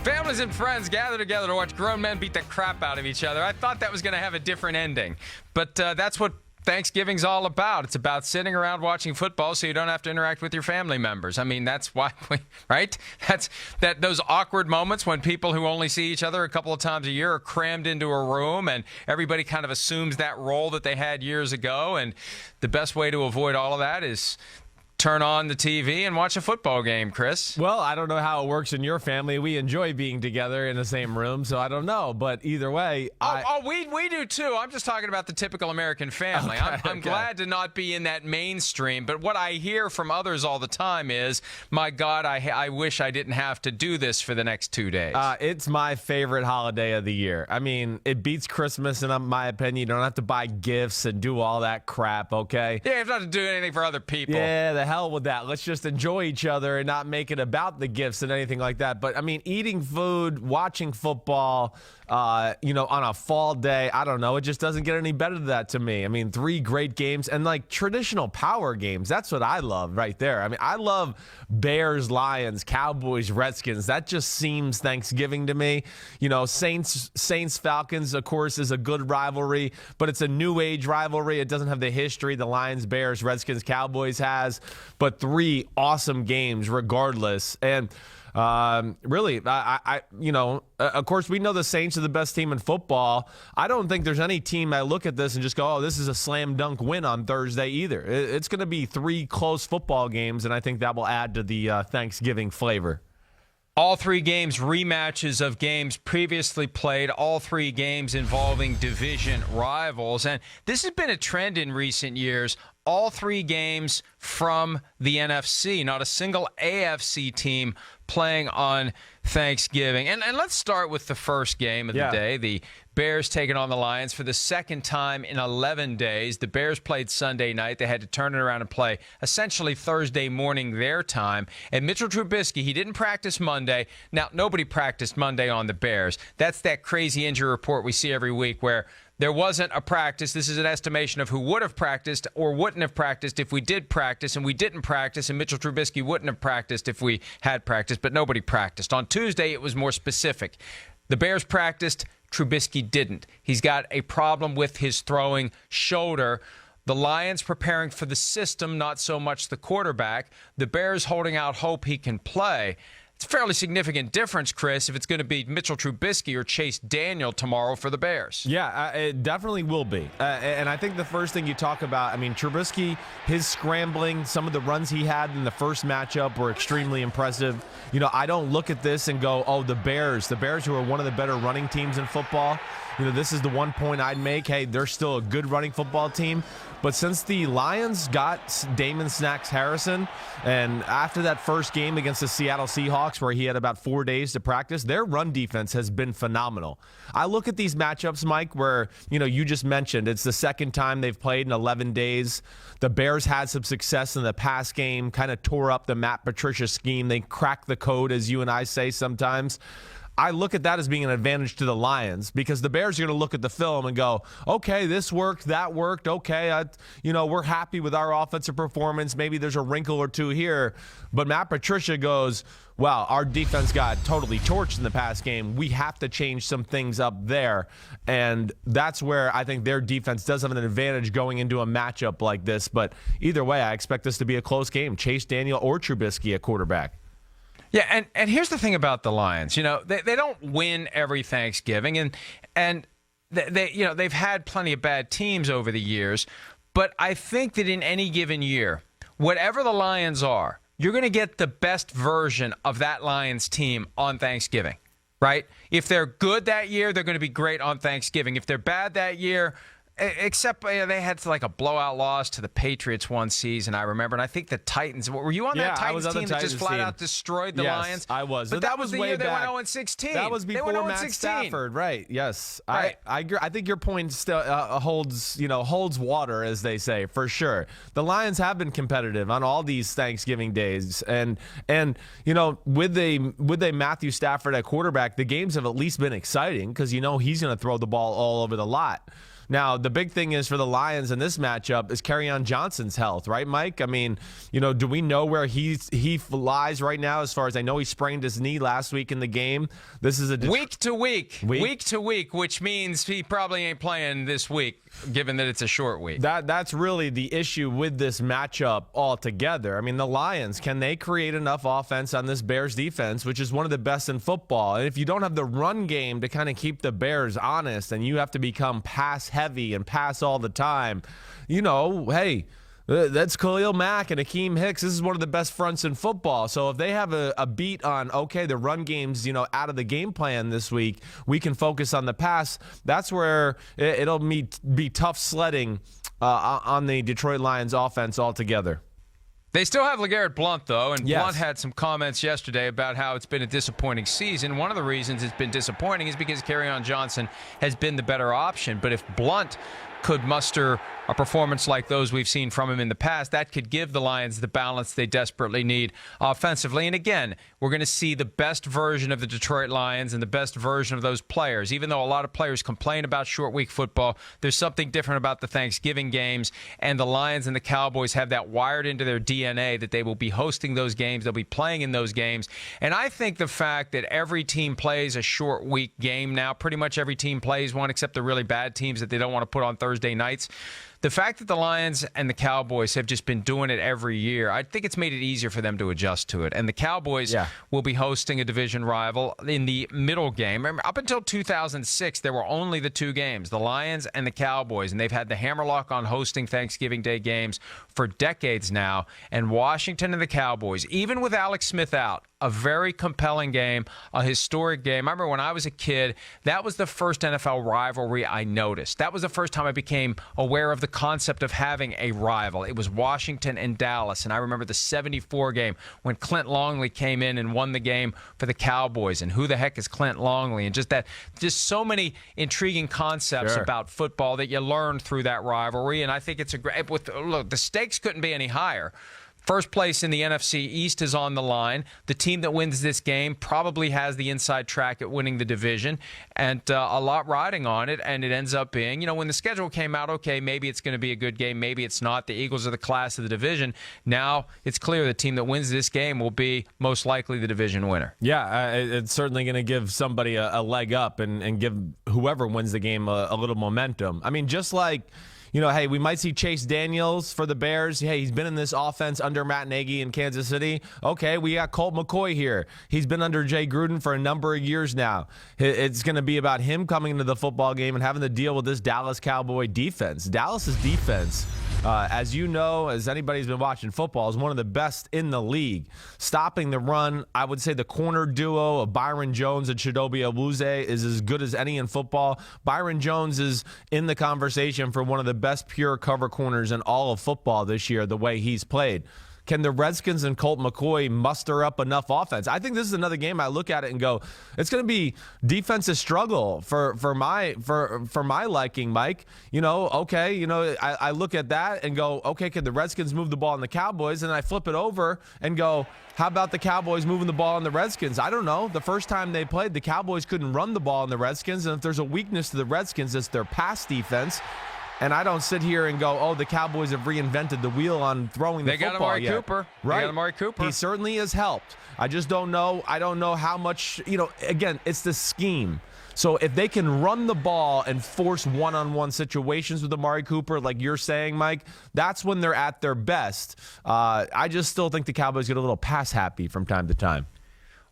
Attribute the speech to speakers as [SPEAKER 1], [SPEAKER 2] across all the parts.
[SPEAKER 1] Families and friends gather together to watch grown men beat the crap out of each other. I thought that was going to have a different ending. But that's what Thanksgiving's all about. It's about sitting around watching football so you don't have to interact with your family members. I mean, that's why, right? Those awkward moments when people who only see each other a couple of times a year are crammed into a room and everybody kind of assumes that role that they had years ago. And the best way to avoid all of that is turn on the TV and watch a football game, Chris.
[SPEAKER 2] Well, I don't know how it works in your family. We enjoy being together in the same room, so I don't know. But either way,
[SPEAKER 1] we do too. I'm just talking about the typical American family.
[SPEAKER 2] Okay,
[SPEAKER 1] I'm glad to not be in that mainstream. But what I hear from others all the time is, my God, I wish I didn't have to do this for the next 2 days.
[SPEAKER 2] It's my favorite holiday of the year. I mean, it beats Christmas, in my opinion. You don't have to buy gifts and do all that crap, okay?
[SPEAKER 1] Yeah, you have not to do anything for other people.
[SPEAKER 2] Yeah, the hell with that. Let's just enjoy each other and not make it about the gifts and anything like that. But, I mean, eating food, watching football, on a fall day, I don't know. It just doesn't get any better than that to me. I mean, 3 great games and, like, traditional power games. That's what I love right there. I mean, I love Bears, Lions, Cowboys, Redskins. That just seems Thanksgiving to me. Saints, Falcons, of course, is a good rivalry, but it's a new age rivalry. It doesn't have the history the Lions, Bears, Redskins, Cowboys has, but 3 awesome games regardless. And really, of course, we know the Saints are the best team in football. I don't think there's any team I look at this and just go, oh, this is a slam dunk win on Thursday either. It's going to be 3 close football games, and I think that will add to the Thanksgiving flavor.
[SPEAKER 1] All 3 games rematches of games previously played, all 3 games involving division rivals. And this has been a trend in recent years. All 3 games from the NFC, not a single AFC team playing on Thanksgiving. And let's start with the first game of the day. The Bears taking on the Lions for the second time in 11 days. The Bears played Sunday night. They had to turn it around and play essentially Thursday morning their time. And Mitchell Trubisky, he didn't practice Monday. Now, nobody practiced Monday on the Bears. That's that crazy injury report we see every week where there wasn't a practice. This is an estimation of who would have practiced or wouldn't have practiced if we did practice, and we didn't practice, and Mitchell Trubisky wouldn't have practiced if we had practiced, but nobody practiced. On Tuesday, it was more specific. The Bears practiced, Trubisky didn't. He's got a problem with his throwing shoulder. The Lions preparing for the system, not so much the quarterback. The Bears holding out hope he can play. It's a fairly significant difference, Chris, if it's going to be Mitchell Trubisky or Chase Daniel tomorrow for the Bears.
[SPEAKER 2] Yeah, it definitely will be. And I think the first thing you talk about, I mean, Trubisky, his scrambling, some of the runs he had in the first matchup were extremely impressive. I don't look at this and go, oh, the Bears who are one of the better running teams in football. This is the one point I'd make. Hey, they're still a good running football team. But since the Lions got Damon Snacks Harrison, and after that first game against the Seattle Seahawks where he had about 4 days to practice, their run defense has been phenomenal. I look at these matchups, Mike, where, you just mentioned it's the second time they've played in 11 days. The Bears had some success in the pass game, kind of tore up the Matt Patricia scheme. They cracked the code, as you and I say sometimes. I look at that as being an advantage to the Lions because the Bears are going to look at the film and go, okay, this worked, that worked, okay, we're happy with our offensive performance. Maybe there's a wrinkle or two here. But Matt Patricia goes, wow, our defense got totally torched in the past game. We have to change some things up there. And that's where I think their defense does have an advantage going into a matchup like this. But either way, I expect this to be a close game. Chase Daniel or Trubisky at quarterback.
[SPEAKER 1] Yeah, and here's the thing about the Lions. They don't win every Thanksgiving, and they've had plenty of bad teams over the years. But I think that in any given year, whatever the Lions are, you're going to get the best version of that Lions team on Thanksgiving, right? If they're good that year, they're going to be great on Thanksgiving. If they're bad that year, except they had like a blowout loss to the Patriots one season, I remember. And I think the Titans, were you on that Titans team that just flat out destroyed the Lions?
[SPEAKER 2] I was.
[SPEAKER 1] But that was the
[SPEAKER 2] way
[SPEAKER 1] year
[SPEAKER 2] back.
[SPEAKER 1] They went 0-16.
[SPEAKER 2] That was before Matt Stafford, right? Yes.
[SPEAKER 1] Right.
[SPEAKER 2] I agree. I think your point still holds water, as they say, for sure. The Lions have been competitive on all these Thanksgiving days. And with a Matthew Stafford at quarterback, the games have at least been exciting because he's going to throw the ball all over the lot. Now, the big thing is for the Lions in this matchup is Kerryon Johnson's health, right, Mike? I mean, do we know where he lies right now? As far as I know, he sprained his knee last week in the game. This is a
[SPEAKER 1] week to week, which means he probably ain't playing this week, given that it's a short week.
[SPEAKER 2] That's really the issue with this matchup altogether. I mean, the Lions, can they create enough offense on this Bears defense, which is one of the best in football? And if you don't have the run game to kind of keep the Bears honest, and you have to become pass heavy and pass all the time, hey, that's Khalil Mack and Akeem Hicks. This is one of the best fronts in football. So if they have a beat on, okay, the run game's, out of the game plan this week, we can focus on the pass. That's where it'll be tough sledding on the Detroit Lions offense altogether.
[SPEAKER 1] They still have LeGarrette Blount, though, and
[SPEAKER 2] yes.
[SPEAKER 1] Blount had some comments yesterday about how it's been a disappointing season. One of the reasons it's been disappointing is because Kerryon Johnson has been the better option. But if Blount could muster a performance like those we've seen from him in the past, that could give the Lions the balance they desperately need offensively. And again, we're going to see the best version of the Detroit Lions and the best version of those players. Even though a lot of players complain about short week football, there's something different about the Thanksgiving games, and the Lions and the Cowboys have that wired into their DNA that they will be hosting those games, they'll be playing in those games. And I think the fact that every team plays a short week game now, pretty much every team plays one except the really bad teams that they don't want to put on Thursday nights. The fact that the Lions and the Cowboys have just been doing it every year, I think it's made it easier for them to adjust to it. And the Cowboys will be hosting a division rival in the middle game. Remember, up until 2006, there were only the two games, the Lions and the Cowboys, and they've had the hammerlock on hosting Thanksgiving Day games for decades now. And Washington and the Cowboys, even with Alex Smith out, a very compelling game, a historic game. I remember when I was a kid, that was the first NFL rivalry I noticed. That was the first time I became aware of the concept of having a rival. It was Washington and Dallas, and I remember the 74 game when Clint Longley came in and won the game for the Cowboys, and who the heck is Clint Longley, and just so many intriguing concepts about football that you learn through that rivalry. And I think it's a great, look, the stakes couldn't be any higher. First place in the NFC East is on the line. The team that wins this game probably has the inside track at winning the division, and a lot riding on it. And it ends up being, when the schedule came out, okay, maybe it's going to be a good game, maybe it's not. The Eagles are the class of the division. Now it's clear the team that wins this game will be most likely the division winner.
[SPEAKER 2] Yeah, it's certainly going to give somebody a leg up and give whoever wins the game a little momentum. I mean, just like, hey, we might see Chase Daniels for the Bears. Hey, he's been in this offense under Matt Nagy in Kansas City. Okay, we got Colt McCoy here. He's been under Jay Gruden for a number of years now. It's going to be about him coming into the football game and having to deal with this Dallas Cowboy defense. Dallas's defense, as you know, as anybody's been watching football, is one of the best in the league. Stopping the run, I would say the corner duo of Byron Jones and Chidobe Awuzie is as good as any in football. Byron Jones is in the conversation for one of the best pure cover corners in all of football this year, the way he's played. Can the Redskins and Colt McCoy muster up enough offense? I think this is another game I look at it and go, it's going to be defensive struggle for my liking, Mike. I look at that and go, okay, can the Redskins move the ball on the Cowboys? And I flip it over and go, how about the Cowboys moving the ball on the Redskins? I don't know. The first time they played, the Cowboys couldn't run the ball on the Redskins. And if there's a weakness to the Redskins, it's their pass defense. And I don't sit here and go, oh, the Cowboys have reinvented the wheel on throwing the football
[SPEAKER 1] yet. They got Amari Cooper.
[SPEAKER 2] He certainly has helped. I just don't know. I don't know how much, again, it's the scheme. So if they can run the ball and force one-on-one situations with Amari Cooper, like you're saying, Mike, that's when they're at their best. I just still think the Cowboys get a little pass happy from time to time.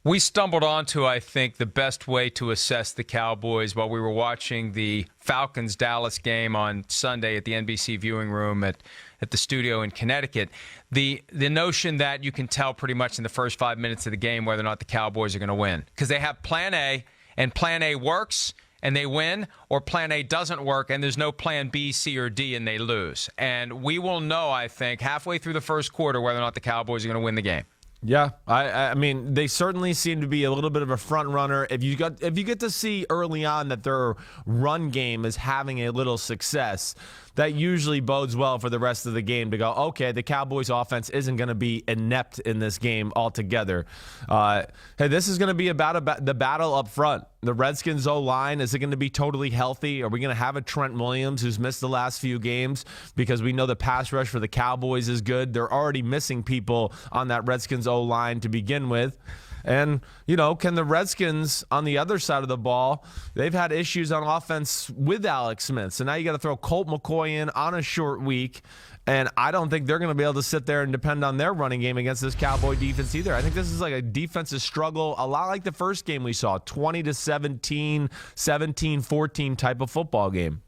[SPEAKER 1] We stumbled onto, I think, the best way to assess the Cowboys while we were watching the Falcons-Dallas game on Sunday at the NBC viewing room at the studio in Connecticut. The notion that you can tell pretty much in the first 5 minutes of the game whether or not the Cowboys are going to win. Because they have Plan A, and Plan A works, and they win, or Plan A doesn't work, and there's no Plan B, C, or D, and they lose. And we will know, I think, halfway through the first quarter whether or not the Cowboys are going to win the game.
[SPEAKER 2] Yeah, I mean, they certainly seem to be a little bit of a front runner. If you get to see early on that their run game is having a little success, that usually bodes well for the rest of the game to go, okay, the Cowboys offense isn't going to be inept in this game altogether. Hey, this is going to be about the battle up front. The Redskins O-line, is it going to be totally healthy? Are we going to have a Trent Williams who's missed the last few games? Because we know the pass rush for the Cowboys is good. They're already missing people on that Redskins O-line to begin with. And, can the Redskins on the other side of the ball, they've had issues on offense with Alex Smith. So now you got to throw Colt McCoy in on a short week. And I don't think they're going to be able to sit there and depend on their running game against this Cowboy defense either. I think this is like a defensive struggle, a lot like the first game we saw, 20-17, 17-14 type of football game.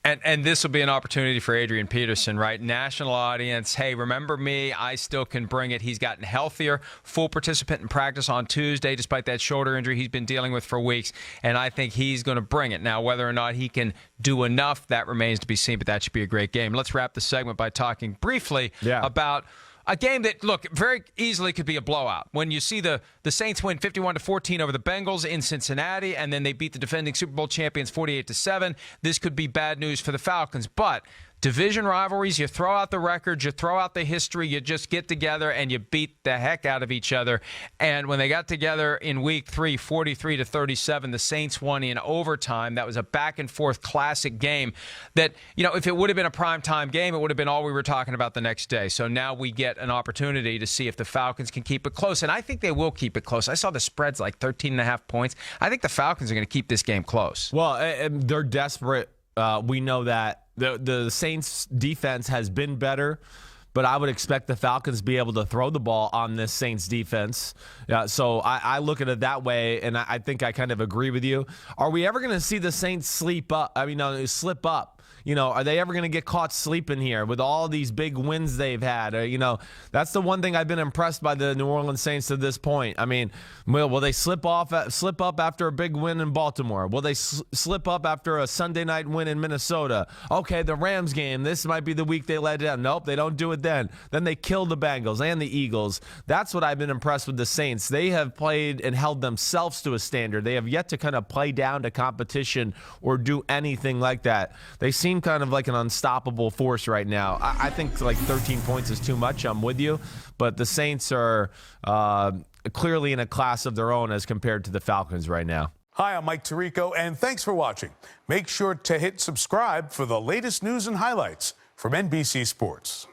[SPEAKER 1] And this will be an opportunity for Adrian Peterson, right? National audience. Hey, remember me? I still can bring it. He's gotten healthier, full participant in practice on Tuesday, despite that shoulder injury he's been dealing with for weeks. And I think he's going to bring it. Now, whether or not he can do enough, that remains to be seen, but that should be a great game. Let's wrap the segment by talking briefly about a game that, look, very easily could be a blowout. When you see the Saints win 51-14 over the Bengals in Cincinnati, and then they beat the defending Super Bowl champions 48-7, this could be bad news for the Falcons. But division rivalries, you throw out the records, you throw out the history, you just get together and you beat the heck out of each other. And when they got together in week 3, 43-37, the Saints won in overtime. That was a back-and-forth classic game that, if it would have been a primetime game, it would have been all we were talking about the next day. So now we get an opportunity to see if the Falcons can keep it close. And I think they will keep it close. I saw the spread's like 13.5 points. I think the Falcons are going to keep this game close.
[SPEAKER 2] Well, they're desperate. We know that. The Saints defense has been better, but I would expect the Falcons to be able to throw the ball on this Saints defense. So I look at it that way, and I think I kind of agree with you. Are we ever going to see the Saints slip up? Are they ever going to get caught sleeping here with all these big wins they've had? That's the one thing I've been impressed by the New Orleans Saints to this point. I mean, will they slip up after a big win in Baltimore? Will they slip up after a Sunday night win in Minnesota? Okay, the Rams game, this might be the week they let down. Nope, they don't do it then. Then they kill the Bengals and the Eagles. That's what I've been impressed with the Saints. They have played and held themselves to a standard. They have yet to kind of play down to competition or do anything like that. They seem kind of like an unstoppable force right now. I think like 13 points is too much. I'm with you. But the Saints are clearly in a class of their own as compared to the Falcons right now.
[SPEAKER 3] Hi, I'm Mike Tirico, and thanks for watching. Make sure to hit subscribe for the latest news and highlights from NBC Sports.